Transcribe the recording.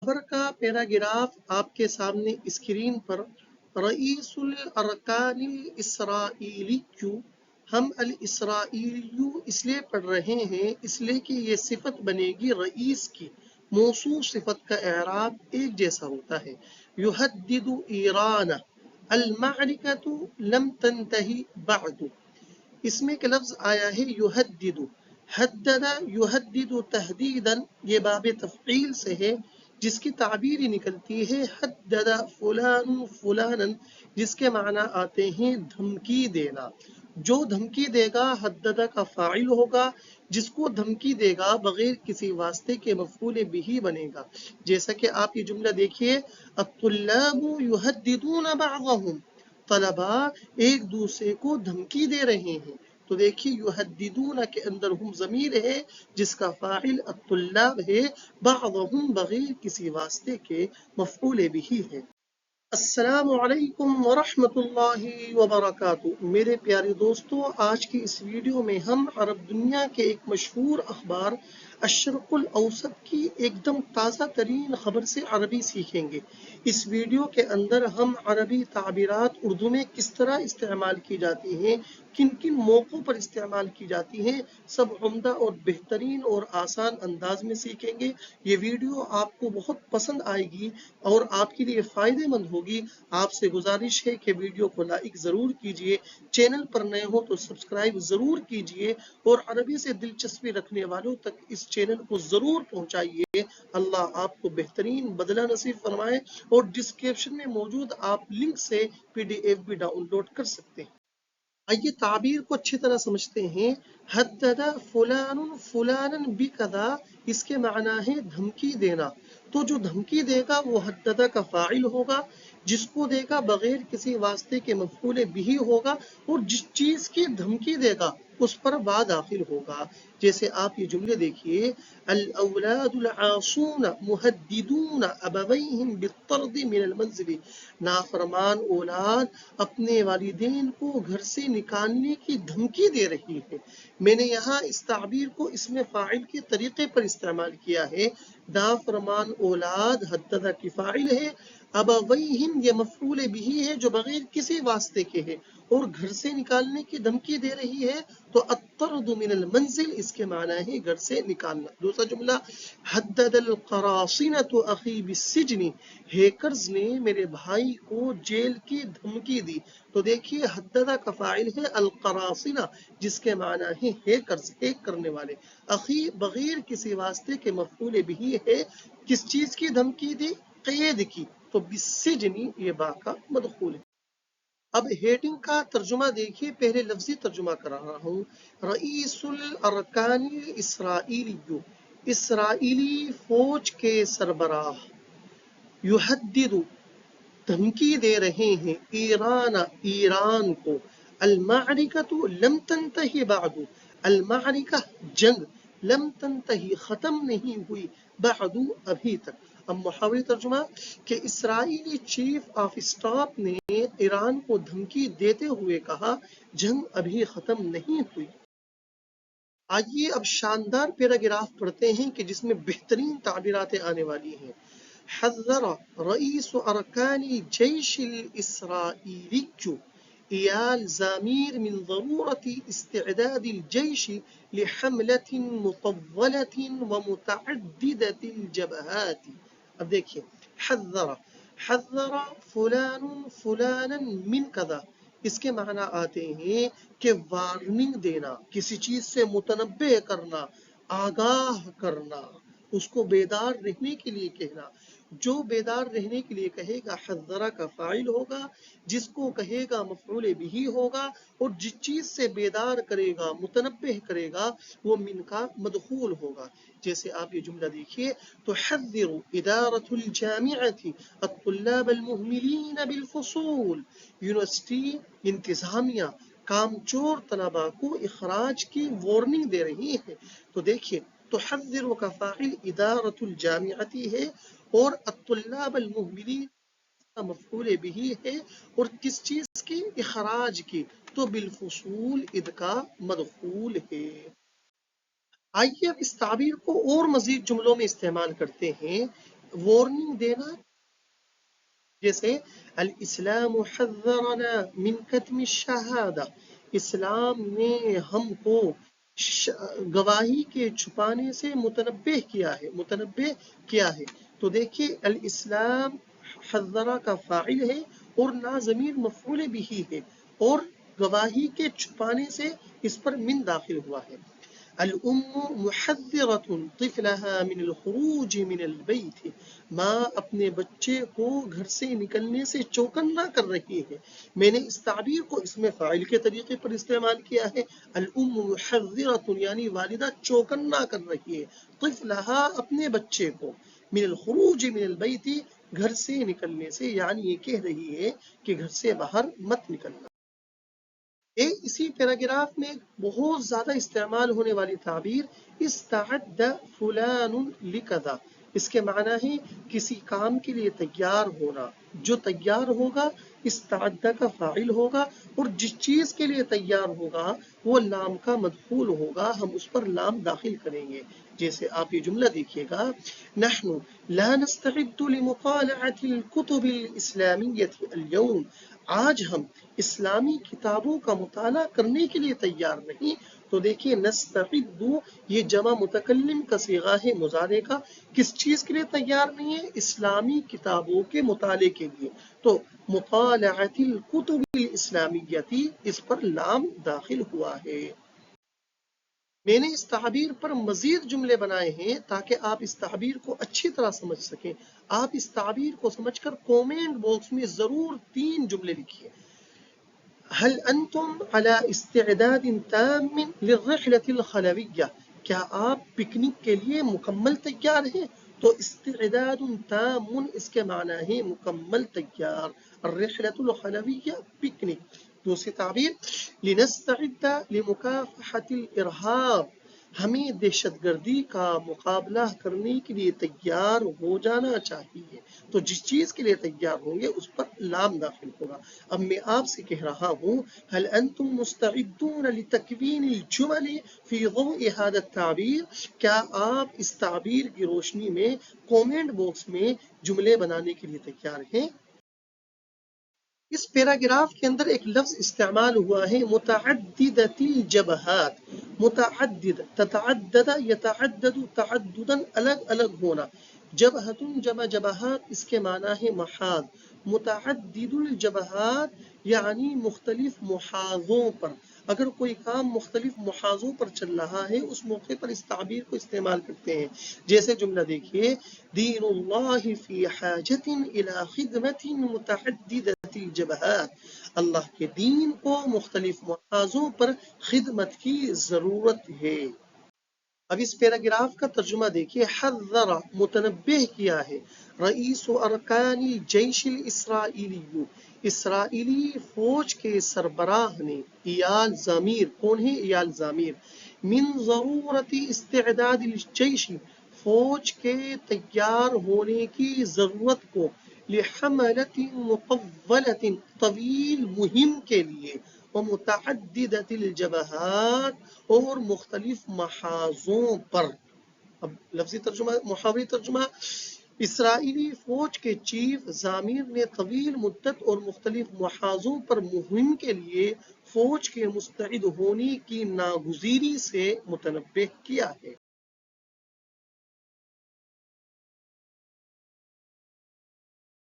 खबर का पैराग्राफ आपके सामने स्क्रीन पर। रईसुल अरकानिल इसराइलिय्यु, हम अल इसराइलिय्यु इसलिए पढ़ रहे हैं इसलिए कि ये सिफत बनेगी रईस की। मौसूफ सिफत का एराब एक जैसा होता है। युहद्दिदु ईरान अल मारिकतु लम तंतही बअदु, इसमें एक लफ्ज आया है युहद्दिदु। हद्ददा युहद्दिदु तहदीदन, ये बाब तफईल से है जिसकी ताबीर ही निकलती है हद्ददा फुलान फुलानन, जिसके माना आते हैं धमकी देना। जो धमकी देगा हद्ददा का फाइल होगा, जिसको धमकी देगा बगैर किसी वास्ते के मफूल बिही बनेगा। जैसा कि आप ये जुमला देखिए, अत्तुल्लाबु युहद्दिदून बअदहुम, तलबा एक दूसरे को धमकी दे रहे हैं। तो देखिए युहद्दिदून के अंदर हम ज़मीर है जिसका फाइल अत्तुल्लाब है, बअदहुम बगैर किसी वास्ते के मफऊल बिही है। अस्सलामु अलैकुम वरहमतुल्लाहि वबरकातुहू। मेरे प्यारे दोस्तों, आज की इस वीडियो में हम अरब दुनिया के एक मशहूर अखबार अशरकुल औसत की एकदम ताज़ा तरीन खबर से अरबी सीखेंगे। इस वीडियो के अंदर हम अरबी ताबीरात उर्दू में किस तरह इस्तेमाल की जाती हैं, किन किन मौक़ों पर इस्तेमाल की जाती हैं, सब उम्दा और बेहतरीन और आसान अंदाज में सीखेंगे। ये वीडियो आपको बहुत पसंद आएगी और आपके लिए फ़ायदेमंद होगी। आपसे गुजारिश है कि वीडियो को लाइक ज़रूर कीजिए, चैनल पर नए हो तो सब्सक्राइब ज़रूर कीजिए और अरबी से दिलचस्पी रखने वालों तक इस चैनल को ज़रूर पहुंचाइए। अल्लाह आपको बेहतरीन बदला नसीब फरमाए। और डिस्क्रिप्शन में मौजूद आप लिंक से PDF भी डाउनलोड कर सकते हैं। आइए ताबीर को अच्छी तरह समझते हैं। हद्ददा फुलानुन फुलानन बिकदा, इसके माना है धमकी देना। तो जो धमकी देगा वो हद्ददा का फाइल होगा, जिसको देगा बगैर किसी वास्ते के मफूल बिही होगा, और जिस चीज की धमकी देगा उस पर बा दाखिल होगा। जैसे आप ये जुमले देखिए, अल औलादुल आसून मुहद्दिदून अबवैहिम बित्तर्द मिनल मंजिल, नाफरमान औलाद अपने वालिदैन को घर से निकालने की धमकी दे रही है। मैंने यहाँ इस ताबीर को इसमें फाइल के तरीके पर इस्तेमाल किया है। नाफरमान औलाद हद्ददा की फाइल है, अबवैहिम ये मफऊल बिही है जो बगैर किसी वास्ते के है, और घर से निकालने की धमकी दे रही है तो अत्तर्द मिनल मंजिल, इसके माना है घर से निकालना। दूसरा जुमला, हद्ददल क़रासिनतु अखी बिस्सिजनी, हैकर्स ने मेरे भाई को जेल की धमकी दी। तो देखिए हद्ददा का फाइल है अल क़रासिना, जिसके माना है हैकर्स, हैक करने वाले। अखी बगैर किसी वास्ते के मफऊल बिही है, किस चीज की धमकी दी? कैद की। तो बिस्सिजनी ये बा का मदखूल है। अब हेडिंग का तर्जुमा देखिए, पहले लफ्जी तर्जुमा कर रहा हूँ। रईसुल अरकानी इसराइलिय्यु, इसराइली फौज के सरबराह, युहद्दिदु धमकी दे रहे हैं, ईरान ईरान को, अल-मारिकतु लम तंतही बादु, अल-मारिका जंग, लम तंतही खत्म नहीं हुई, बादु अभी तक। अब मुहावरी तर्जुमा कि इसराइली चीफ ऑफ स्टाफ ने ईरान को धमकी देते हुए कहा, जंग अभी खत्म नहीं हुई। आइए अब शानदार पैराग्राफ पढ़ते हैं कि जिसमें बेहतरीन ताबीरातें आने वाली हैं। हज़्ज़र रईस अरकानी जैशिल इसराइलिय्यु इयाल ज़मीर मिन ज़रूरति इस्तिअदादिल जैशि लिहमलतिन मुतव्वलतिन व मुतअद्दिदतिल जबहाति। अब देखिए, हज़्ज़र हज़्ज़र फुलानुन फुलानन मिन कदा, इसके माना आते हैं कि वार्निंग देना, किसी चीज से मुतनब्बे करना, आगाह करना, उसको बेदार रहने के लिए कहना। जो बेदार रहने के लिए कहेगा हज़्ज़रा का फाइल होगा, जिसको कहेगा मफ़ऊल बिही होगा, और जिस चीज से बेदार करेगा, मुतनब्बे करेगा, वो मिन का मदखूल होगा। जैसे आप ये जुमला देखिए, तो हज़्ज़िरु इदारतुल जामिअति अत्तुल्लाब अलमुहमिलीन बिलफुसूल, यूनिवर्सिटी इंतजामिया कामचोर तलबा को इखराज की वार्निंग दे रही है। तो देखिए, तो हज़्ज़िरु का फाइल इदारतुल जामिअती है और अत्तुल्लाब अलमुहमिलीन का मफ़ऊल बिही है, और किस चीज की? इखराज की। तो बिलफुसूल इद का मदखूल है। آئیے اب اس تعبیر کو اور مزید جملوں میں استعمال کرتے ہیں، وارننگ دینا، جیسے الاسلام حذرنا من کتم الشہادہ، اسلام نے ہم کو گواہی کے چھپانے سے متنبہ کیا ہے۔ تو دیکھیے الاسلام حذرہ کا فاعل ہے اور نا ضمیر مفعول بھی ہے، اور گواہی کے چھپانے سے اس پر من داخل ہوا ہے۔ الام محذرة طفلها من الخروج من البيت، ماں اپنے بچے کو گھر سے نکلنے سے چوکنا کر رہی ہے۔ میں نے اس تعبیر کو اس میں فاعل کے طریقے پر استعمال کیا ہے، الام محذرة یعنی والدہ چوکنا کر رہی ہے، طفلها اپنے بچے کو، من الخروج من البیت گھر سے نکلنے سے، یعنی یہ کہہ رہی ہے کہ گھر سے باہر مت نکلنا۔ اسی پیراگراف میں بہت زیادہ استعمال ہونے والی تعبیر استعد فلان لکذا، اس کے معنی ہے کسی کام کے لیے تیار ہونا، جو تیار ہوگا استعد کا فاعل ہوگا، اور جس چیز کے لیے تیار ہوگا وہ لام کا مدخول ہوگا، ہم اس پر لام داخل کریں گے۔ جیسے آپ یہ جملہ دیکھیے گا، نحن لا نستعد لمطالعة الكتب الإسلامية اليوم، آج ہم اسلامی کتابوں کا مطالعہ کرنے کے لیے تیار نہیں۔ تو دیکھیے نستعد یہ جمع متکلم کا صیغہ ہے مضارع کا، کس چیز کے لیے تیار نہیں ہے؟ اسلامی کتابوں کے مطالعے کے لیے۔ تو مطالعۃ الکتب الاسلامیہ اس پر لام داخل ہوا ہے۔ میں نے اس تعبیر پر مزید جملے بنائے ہیں تاکہ آپ اس تعبیر کو اچھی طرح سمجھ سکیں۔ آپ اس تعبیر کو سمجھ کر کومنٹ باکس میں ضرور 3 جملے لکھیے۔ هل انتم على استعداد تام للرحلة الخلوية، کیا آپ پکنک کے لیے مکمل تیار ہیں؟ تو استعداد تام اس کے معنی ہے مکمل تیار، الرحلة الخلوية پکنک۔ دوسری تعبیر لنستعد لمكافحة الارهاب، ہمیں دہشت گردی کا مقابلہ کرنے کے لیے تیار ہو جانا چاہیے۔ تو جس چیز کے لیے تیار ہوں گے اس پر لام داخل ہوگا۔ اب میں آپ سے کہہ رہا ہوں هل انتم مستعدون لتکوین الجمل فی ضوء هذا التعبیر، کیا آپ اس تعبیر کی روشنی میں کومنٹ باکس میں جملے بنانے کے لیے تیار ہیں؟ اس پیراگراف کے اندر ایک لفظ استعمال ہوا ہے متعددۃ الجبہات، متعدد، تتعدد، یتعدد، تعددا، الگ الگ ہونا، جبہۃ جمع جبہات اس کے معنی ہے محاذ، متعدد الجبہات یعنی مختلف محاذوں پر، اگر کوئی کام مختلف محاذوں پر چل رہا ہے اس موقع پر اس تعبیر کو استعمال کرتے ہیں۔ جیسے جملہ دیکھیے، دین اللہ فی حاجت الی خدمت متعددۃ الجبہات، اللہ کے دین کو مختلف محاذوں پر خدمت کی ضرورت ہے۔ اب اس پیراگراف کا ترجمہ دیکھیے، حذر متنبہ کیا ہے، رئیس ارکان الجیش الاسرائیلی، اسرائیلی فوج کے سربراہ نے، ایال زمیر، کون ہے؟ ایال زمیر، من ضرورت استعداد الجیش، فوج کے تیار ہونے کی ضرورت کو، لحملت مقولت، طویل مہم کے لیے، ومتعددۃ الجبہات اور مختلف محاذوں پر۔ اب لفظی ترجمہ، محاوری ترجمہ، اسرائیلی فوج کے چیف ضامیر نے طویل مدت اور مختلف محاذوں پر مہم کے لیے فوج کے مستعد ہونے کی ناگزیری سے متنبہ کیا ہے۔